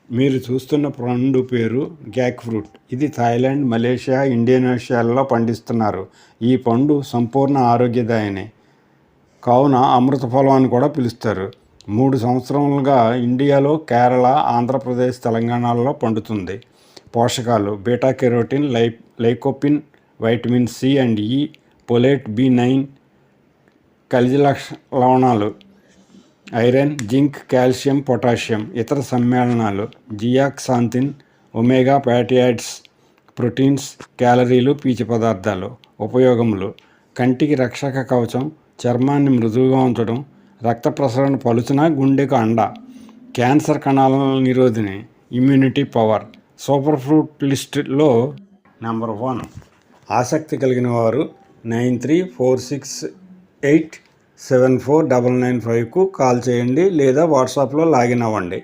మీరు చూస్తున్న పండు పేరు జాక్ ఫ్రూట్. ఇది థాయిలాండ్, మలేషియా, ఇండోనేషియాలలో పండిస్తున్నారు. ఈ పండు సంపూర్ణ ఆరోగ్యదాయని కావున అమృత ఫలం అని కూడా పిలుస్తారు. 3 సంవత్సరాలుగా ఇండియాలో, కేరళ, ఆంధ్రప్రదేశ్, తెలంగాణలో పండుతుంది. పోషకాలు: beta carotene, lycopene, vitamin C and E, folate, B9, ఖనిజ లవణాలు, ఐరన్, జింక్, కాల్షియం, పొటాషియం. ఇతర సమ్మేళనాలు: జియాక్సాంతిన్, ఒమేగా ఫ్యాటీ యాసిడ్స్, ప్రోటీన్స్, క్యాలరీలు, పీచు పదార్థాలు. ఉపయోగములు: కంటికి రక్షక కవచం, చర్మాన్ని మృదువుగా ఉంచడం, రక్త ప్రసరణ పలుచన, గుండెకు అండ, క్యాన్సర్ కణాల నిరోధిని, ఇమ్యూనిటీ పవర్. సూపర్ ఫ్రూట్ లిస్టులో నెంబర్ 1. ఆసక్తి కలిగిన వారు 9346874995కు కాల్ చేయండి లేదా వాట్సాప్లో లాగిన్ అవ్వండి.